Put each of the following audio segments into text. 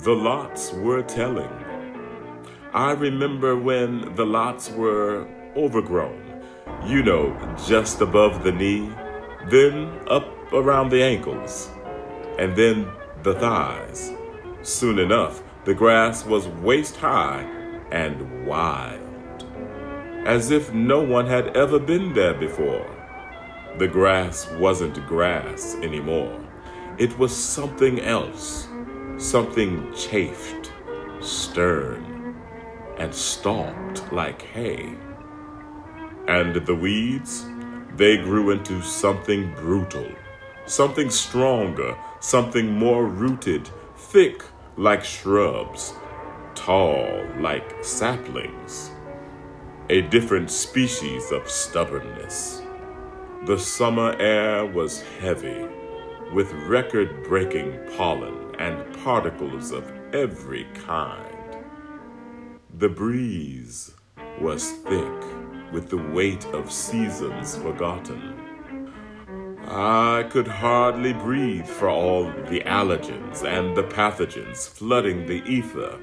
The lots were telling. I remember when the lots were overgrown, just above the knee, then up around the ankles, and then the thighs. Soon enough, the grass was waist high and wild, as if no one had ever been there before. The grass wasn't grass anymore. It was something else, something chafed, stern, and stalked like hay. And the weeds, they grew into something brutal, something stronger, something more rooted, thick like shrubs, tall like saplings, a different species of stubbornness. The summer air was heavy, with record-breaking pollen and particles of every kind. The breeze was thick with the weight of seasons forgotten. I could hardly breathe for all the allergens and the pathogens flooding the ether,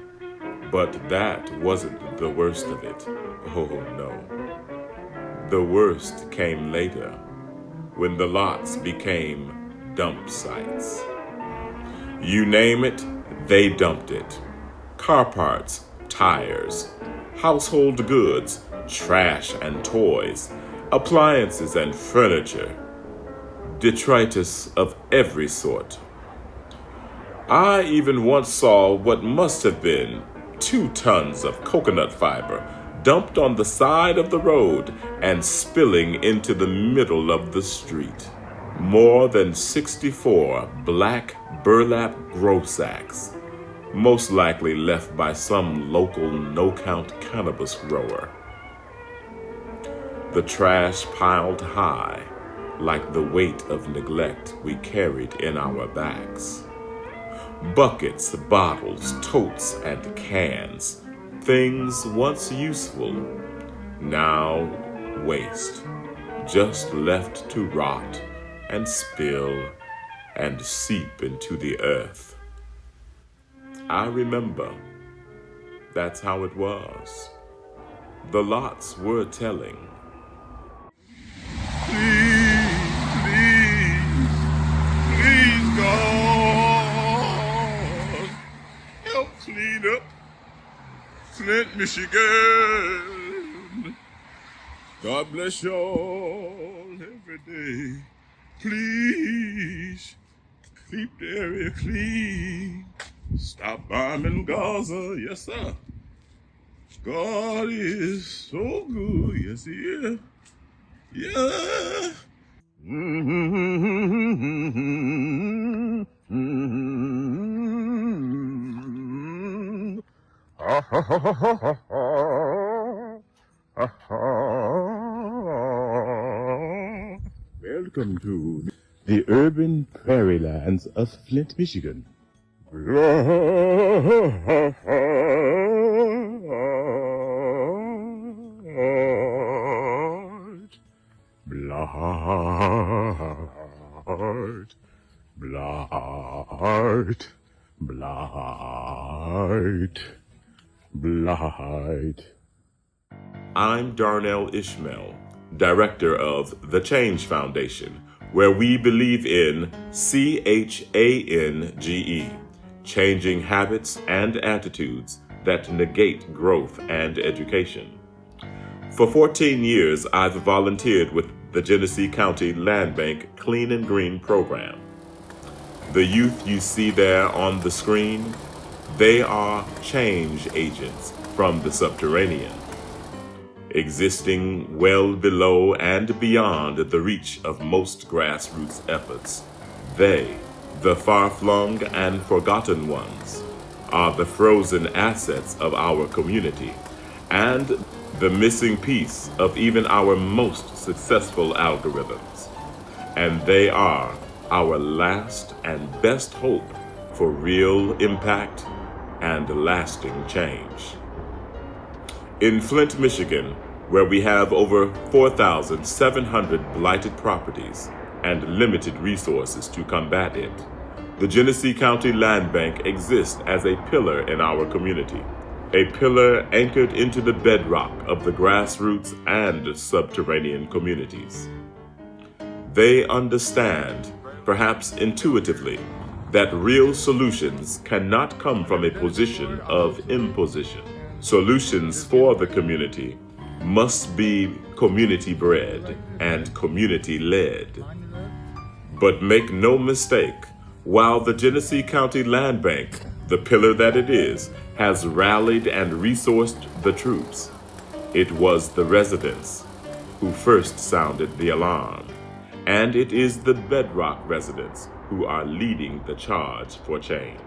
but that wasn't the worst of it. Oh no. The worst came later, when the lots became dump sites. You name it, they dumped it. Car parts, tires, household goods, trash and toys, appliances and furniture, detritus of every sort. I even once saw what must have been 2 tons of coconut fiber dumped on the side of the road and spilling into the middle of the street. More than 64 black burlap grow sacks, most likely left by some local no-count cannabis grower. The trash piled high, like the weight of neglect we carried in our backs. Buckets, bottles, totes, and cans, things once useful, now waste, just left to rot and spill and seep into the earth. I remember. That's how it was. The lots were telling. Please, God, help clean up Flint, Michigan. God bless y'all every day. Please, keep the area clean. Stop bombing Gaza, yes sir. God is so good, yes he is. Yeah. Welcome to the urban prairie lands of Flint, Michigan. Blight, blight, blight, blight. I'm Darnell Ishmel, director of the Change Foundation, where we believe in CHANGE, changing habits and attitudes that negate growth and education. For 14 years, I've volunteered with the Genesee County Land Bank Clean and Green program. The youth you see there on the screen, they are change agents from the subterranean, existing well below and beyond the reach of most grassroots efforts. They, the far-flung and forgotten ones, are the frozen assets of our community and the missing piece of even our most successful algorithms. And they are our last and best hope for real impact and lasting change. In Flint, Michigan, where we have over 4,700 blighted properties and limited resources to combat it, The Genesee County Land Bank exists as a pillar in our community, a pillar anchored into the bedrock of the grassroots and subterranean communities. They understand, perhaps intuitively, that real solutions cannot come from a position of imposition. Solutions for the community must be community-bred and community-led. But make no mistake, while the Genesee County Land Bank, the pillar that it is, has rallied and resourced the troops, it was the residents who first sounded the alarm. And it is the bedrock residents who are leading the charge for change.